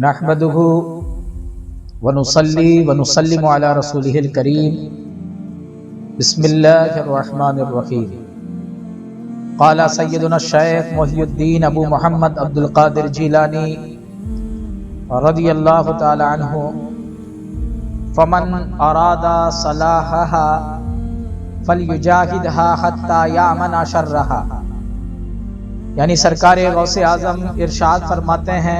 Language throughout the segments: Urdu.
نحمده ونصلي ونسلم على رسوله الكريم بسم الله الرحمن الرحيم قال سيدنا الشيخ محي الدين ابو محمد عبد القادر جیلانی رضی اللہ تعالی عنہ فمن اراد صلاحها فلیجاہدها حتی یامن شرها، یعنی سرکار غوث اعظم ارشاد فرماتے ہیں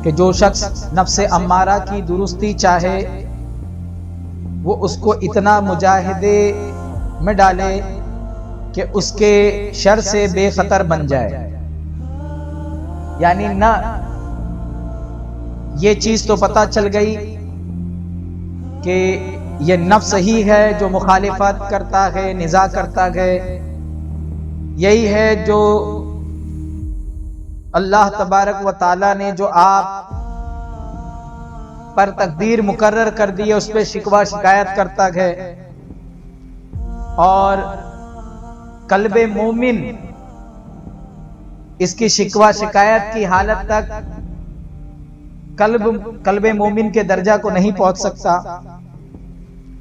کہ جو شخص نفس امارہ کی درستی چاہے وہ اس کو اتنا مجاہدے میں ڈالے کہ اس کے شر سے بے خطر بن جائے. یعنی نہ یہ چیز تو پتہ چل گئی کہ یہ نفس ہی ہے جو مخالفت کرتا ہے، نزاع کرتا ہے، یہی ہے جو اللہ تبارک و تعالی نے جو آپ پر تقدیر مقرر کر دی ہے اس پہ شکوہ شکایت کرتا ہے، اور قلب مومن اس کی شکوہ شکایت کی حالت تک قلب مومن کے درجہ کو نہیں پہنچ سکتا.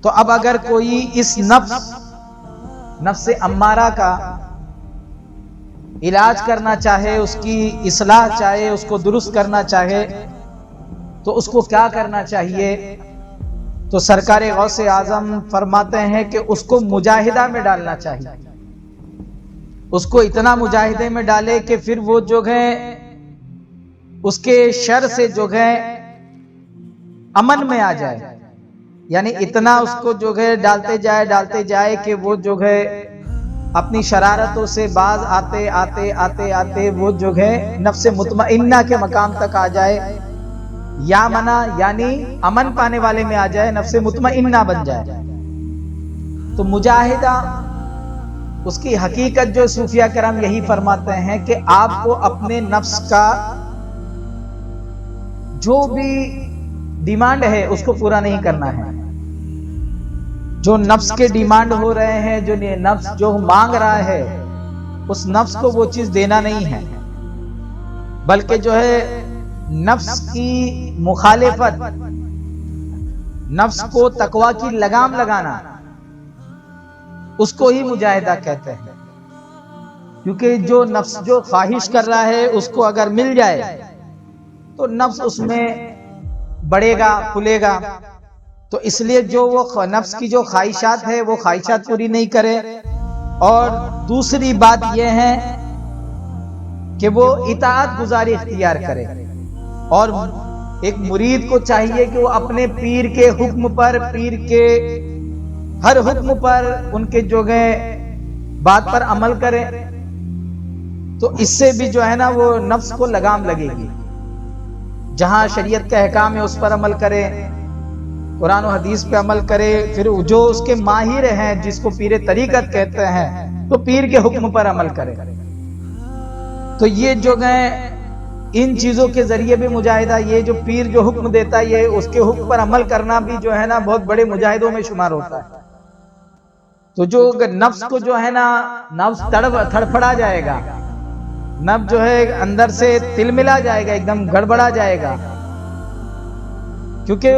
تو اب اگر کوئی اس نفس امارہ کا علاج کرنا چاہے، اس کی اصلاح چاہے، اس کو درست کرنا چاہے، تو اس کو کیا کرنا چاہیے؟ تو سرکار غوث اعظم فرماتے ہیں کہ اس کو مجاہدہ میں ڈالنا چاہیے. اس کو اتنا مجاہدے میں ڈالے کہ پھر وہ جو ہے اس کے شر سے جو ہے امن میں آ جائے. یعنی اتنا اس کو جو ہے ڈالتے جائے کہ وہ جو ہے اپنی شرارتوں سے باز آتے وہ جو ہے نفس مطمئنہ کے مقام تک آ جائے، یا منا یعنی امن پانے والے میں آ جائے، نفس مطمئنہ بن جائے. تو مجاہدہ اس کی حقیقت جو صوفیہ کرام یہی فرماتے ہیں کہ آپ کو اپنے نفس کا جو بھی ڈیمانڈ ہے اس کو پورا نہیں کرنا ہے. جو نفس کے ڈیمانڈ ہو رہے ہیں، جو نفس جو مانگ رہا ہے، اس نفس کو وہ چیز دینا نہیں ہے، بلکہ جو ہے نفس کی مخالفت، نفس کو تقوی کی لگام لگانا، اس کو ہی مجاہدہ کہتے ہیں. کیونکہ جو نفس جو خواہش کر رہا ہے اس کو اگر مل جائے تو نفس اس میں بڑھے گا، پھولے گا. تو اس لیے جو وہ نفس کی جو خواہشات ہے وہ خواہشات پوری نہیں کرے. اور دوسری بات یہ ہے کہ وہ اطاعت گزاری اختیار کرے. اور ایک مرید کو چاہیے کہ وہ اپنے پیر کے حکم پر، پیر کے ہر حکم پر، ان کے جو ہے بات پر عمل کرے. تو اس سے بھی جو ہے نا وہ نفس کو لگام لگے گی. جہاں شریعت کا احکام ہے اس پر عمل کرے، قرآن و حدیث پہ عمل کرے. پھر جو اس کے ماہر ہیں جس کو پیر طریقت کہتے ہیں تو پیر کے حکم پر عمل کرے. تو یہ جو ہے ان چیزوں کے ذریعے بھی مجاہدہ، یہ جو پیر جو حکم دیتا ہے یہ اس کے حکم پر عمل کرنا بھی جو ہے نا بہت بڑے مجاہدوں میں شمار ہوتا ہے. تو جو نفس کو جو ہے نا نفس تڑپڑا جائے گا، نفس جو ہے اندر سے تل ملا جائے گا، ایک دم گڑبڑا جائے گا. کیونکہ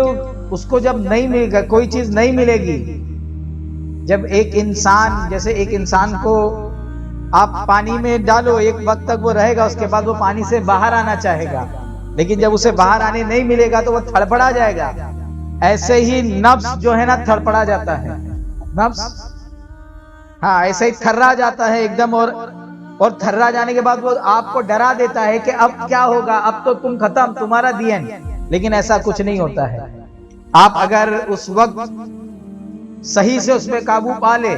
اس کو جب نہیں ملے گا، کوئی چیز نہیں ملے گی. جب ایک انسان، جیسے ایک انسان کو آپ پانی میں ڈالو، ایک وقت تک وہ رہے گا، اس کے بعد وہ پانی سے باہر آنا چاہے گا، لیکن جب اسے باہر آنے نہیں ملے گا تو وہ تھڑپڑا جائے گا. ایسے ہی نفس جو ہے نا تھڑپڑا جاتا ہے. نفس ایسے ہی تھرا جاتا ہے ایک دم، اور تھرا جانے کے بعد وہ آپ کو ڈرا دیتا ہے کہ اب کیا ہوگا، اب تو تم ختم، تمہارا دین. لیکن ایسا کچھ نہیں ہوتا ہے. آپ اگر اس وقت صحیح سے اس پہ قابو پا لے،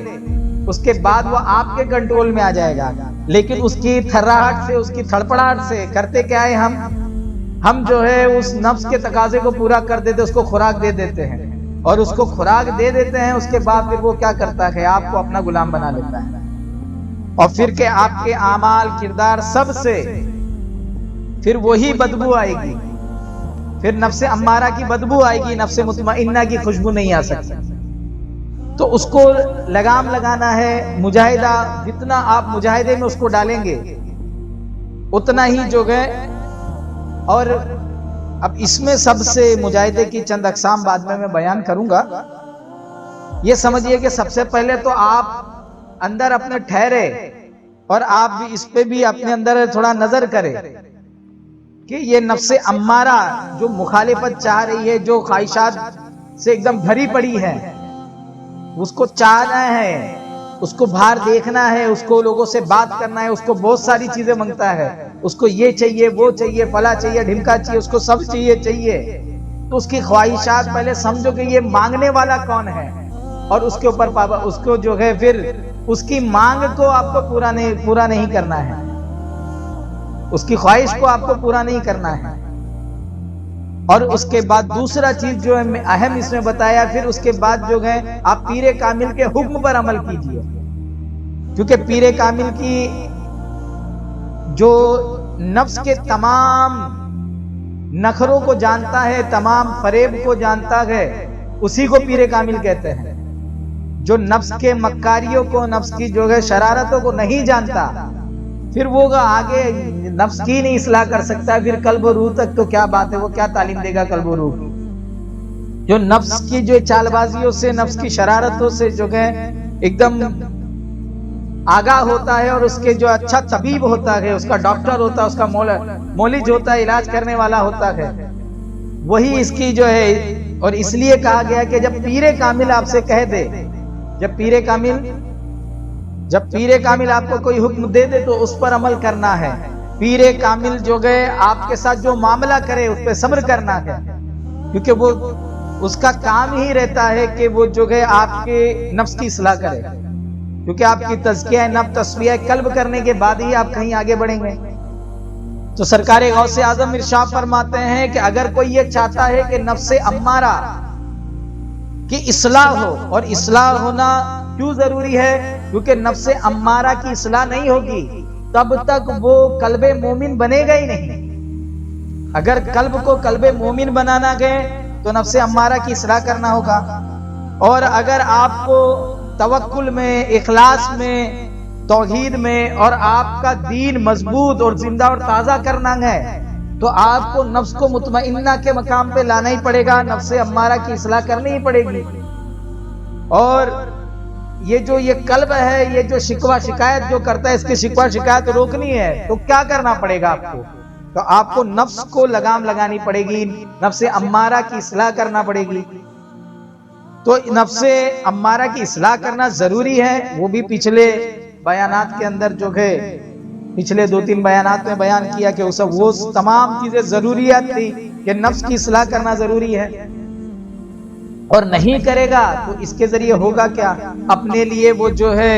اس کے بعد وہ آپ کے کنٹرول میں آ جائے گا. لیکن اس کی تھراہٹ سے، اس کی تھڑپڑاہٹ سے کرتے کیا ہے، ہم جو ہے اس نفس کے تقاضے کو پورا کر دیتے، اس کو خوراک دے دیتے ہیں. اور اس کو خوراک دے دیتے ہیں، اس کے بعد پھر وہ کیا کرتا ہے، آپ کو اپنا غلام بنا لیتا ہے. اور پھر کہ آپ کے اعمال، کردار سب سے پھر وہی بدبو آئے گی. پھر نفس امارہ کی بدبو آئے گی، نفس مطمئنہ کی خوشبو نہیں آ سکتی. تو اس کو لگام لگانا ہے. مجاہدہ جتنا آپ مجاہدے میں اس کو ڈالیں گے اتنا ہی جو ہے اور اب اس میں سب سے مجاہدے کی چند اقسام بعد میں بیان کروں گا. یہ سمجھیے کہ سب سے پہلے تو آپ اندر اپنے ٹھہرے اور آپ بھی اس پہ بھی اپنے اندر تھوڑا نظر کرے کہ یہ نفس امارہ جو مخالفت چاہ رہی ہے، جو خواہشات سے ایک دم بھری پڑی ہے، اس کو چاہنا ہے، اس کو باہر دیکھنا ہے، اس کو لوگوں سے بات کرنا ہے، اس کو بہت ساری چیزیں مانگتا ہے، اس کو یہ چاہیے، وہ چاہیے، فلاں چاہیے، ڈھمکا چاہیے، اس کو سب چاہیے. تو اس کی خواہشات پہلے سمجھو کہ یہ مانگنے والا کون ہے، اور اس کے اوپر اس کو جو ہے پھر اس کی مانگ کو آپ کو پورا نہیں کرنا ہے، اس کی خواہش کو آپ کو پورا نہیں کرنا ہے. اور اس کے بعد دوسرا چیز جو ہے اہم اس میں بتایا، پھر اس کے بعد جو ہے آپ پیر کامل کے حکم پر عمل کیجئے، کیونکہ پیر کامل کی جو نفس کے تمام نخروں کو جانتا ہے، تمام فریب کو جانتا ہے، اسی کو پیر کامل کہتے ہیں. جو نفس کے مکاریوں کو، نفس کی جو ہے شرارتوں کو نہیں جانتا، پھر وہ آگے نفس کی نہیں اصلاح کر سکتا. پھر قلب و روح تک تو کیا بات ہے، وہ کیا تعلیم دے گا قلب و روح کی. جو نفس کی جو چال بازیوں سے، نفس کی شرارتوں سے جو ہے ایک دم آگاہ ہوتا ہے، اور اس کے جو اچھا طبیب ہوتا ہے، اس کا ڈاکٹر ہوتا ہے، اس کا مولج ہوتا ہے، علاج کرنے والا ہوتا ہے، وہی اس کی جو ہے. اور اس لیے کہا گیا کہ جب پیر کامل آپ سے کہہ دے، جب پیر کامل آپ کو کوئی حکم دے دے تو اس پر عمل کرنا ہے. پیر کامل جو گئے آپ کے ساتھ جو معاملہ کرے اس پہ صبر کرنا ہے، کیونکہ وہ اس کا کام ہی رہتا ہے کہ وہ جو گئے آپ کے نفس کی اصلاح کرے، کیونکہ آپ کی تزکیہ نفس، تصفیہ قلب کرنے کے بعد ہی آپ کہیں آگے بڑھیں گے. تو سرکار غوث اعظم ارشاد فرماتے ہیں کہ اگر کوئی یہ چاہتا ہے کہ نفس امارہ کی اصلاح ہو، اور اصلاح ہونا کیوں ضروری ہے؟ کیونکہ نفس امارہ کی اصلاح نہیں ہوگی تب تک وہ قلب مومن بنے گا ہی نہیں. اگر قلب کو قلب مومن بنانا گئے تو نفس امارہ کی اصلاح کرنا ہوگا. اور اگر آپ کو توکل میں، اخلاص میں، توحید میں، اور آپ کا دین مضبوط اور زندہ اور تازہ کرنا ہے تو آپ کو نفس کو مطمئنہ کے مقام پہ لانا ہی پڑے گا، نفس امارہ کی اصلاح کرنی ہی پڑے گی. اور یہ قلب ہے، یہ جو شکوہ شکایت جو کرتا ہے، اس کی شکوہ شکایت روکنی ہے تو کیا کرنا پڑے گا آپ کو؟ تو آپ کو نفس کو لگام لگانی پڑے گی، نفس امارہ کی اصلاح کرنا پڑے گی. تو نفس امارہ کی اصلاح کرنا ضروری ہے. وہ بھی پچھلے بیانات کے اندر جو ہے، پچھلے 2-3 بیانات میں بیان کیا کہ وہ تمام چیزیں ضروریات تھی کہ نفس کی اصلاح کرنا ضروری ہے. اور نہیں کرے گا تو اس کے ذریعے ہوگا کیا؟ اپنے لیے وہ جو ہے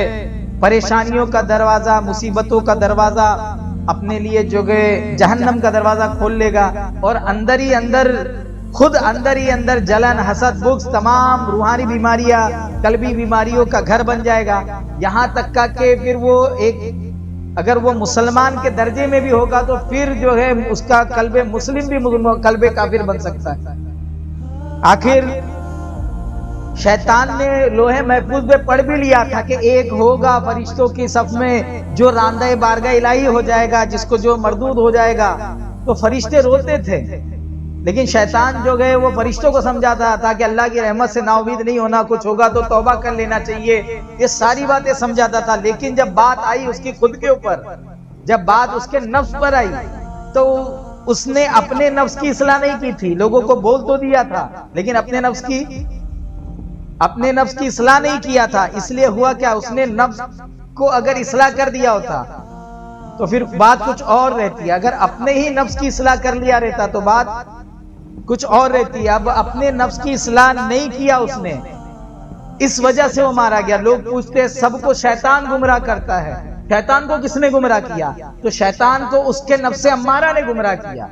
پریشانیوں کا دروازہ، مصیبتوں کا دروازہ، اپنے لیے جو ہے جہنم کا دروازہ کھول لے گا، اور اندر ہی اندر جلن، حسد، بغض، تمام روحانی بیماریاں، قلبی بیماریوں کا گھر بن جائے گا. یہاں تک کہ پھر وہ اگر وہ مسلمان کے درجے میں بھی ہوگا تو پھر جو ہے اس کا قلب مسلم بھی قلب کافر بن سکتا ہے. آخر شیطان نے لوہے محفوظ میں پڑھ بھی لیا تھا کہ ایک ہوگا فرشتوں کی صف میں جو راندہ بارگاہ الہی ہو جائے گا، جس کو جو مردود ہو جائے گا. تو فرشتے روتے تھے، لیکن شیطان جو گئے وہ فرشتوں کو سمجھاتا تھا کہ اللہ کی رحمت سے نا امید نہیں ہونا، کچھ ہوگا تو توبہ کر لینا چاہیے، یہ ساری باتیں سمجھاتا تھا. لیکن جب بات آئی اس کی خود کے اوپر، جب بات اس کے نفس پر آئی تو اس نے اپنے نفس کی اصلاح نہیں کی تھی. لوگوں کو بول تو دیا تھا لیکن اپنے نفس کی اصلاح نہیں کیا تھا. اس لیے ہوا کیا، اس نے نفس کو اگر اصلاح کر دیا ہوتا تو پھر بات کچھ اور رہتی. اگر اپنے ہی نفس کی اصلاح کر لیا رہتا تو بات کچھ اور رہتی. اب اپنے نفس کی اصلاح نہیں کیا اس نے، اس وجہ سے وہ مارا گیا. لوگ پوچھتے ہیں سب کو شیطان گمراہ کرتا ہے، شیطان کو کس نے گمراہ کیا؟ تو شیطان کو اس کے نفس امارہ نے گمراہ کیا.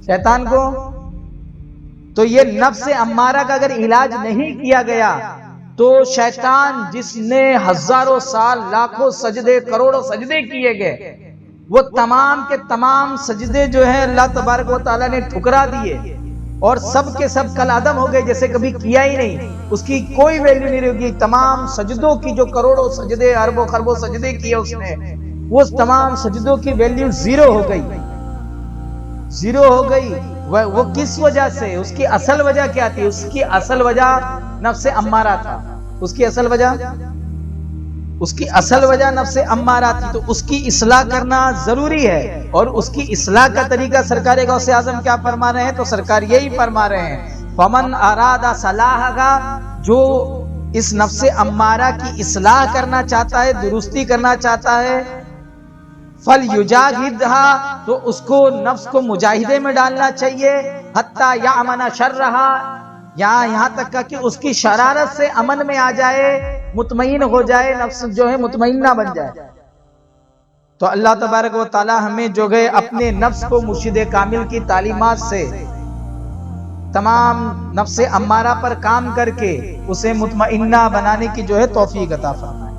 شیطان کو تو یہ نفس امارہ کا اگر علاج نہیں کیا گیا تو شیطان جس نے ہزاروں سال، لاکھوں سجدے، کروڑوں سجدے کیے گئے، وہ تمام کے تمام سجدے جو ہیں اللہ تبارک و تعالیٰ نے ٹھکرا دیے اور سب کے سب کل عدم ہو گئے، جیسے کبھی کیا ہی نہیں. اس کی کوئی ویلیو نہیں رہے. تمام سجدوں کی جو کروڑوں سجدے، اربوں خربوں سجدے کیے اس نے، وہ تمام سجدوں کی ویلیو زیرو ہو گئی. زیرو ہو گئی، وہ کس وجہ سے؟ اس کی اصل وجہ کیا تھی؟ اس کی اصل وجہ نفس امارہ تھا. اس کی اصل وجہ نفس امارہ تھی. تو اس کی اصلاح کرنا ضروری ہے. اور اس کی اصلاح کا طریقہ سرکار غوث اعظم کیا فرما رہے ہیں؟ تو سرکار یہی فرما رہے ہیں فمن اراد صلاحها، جو اس نفس امارہ کی اصلاح کرنا چاہتا ہے، درستی کرنا چاہتا ہے، فَلْيُجَاهِدْهَا، تو اس کو نفس کو مجاہدے میں ڈالنا چاہیے، حَتَّى يَعْمَنَ شَرَّهَا، یہاں تک کہ اس کی شرارت سے امن میں آ جائے، مطمئن ہو جائے، نفس جو ہے مطمئنہ بن جائے. تو اللہ تبارک و تعالی ہمیں جو ہے اپنے نفس کو مرشد کامل کی تعلیمات سے تمام نفس امارہ پر کام کر کے اسے مطمئنہ بنانے کی جو ہے توفیق عطا فرمائے.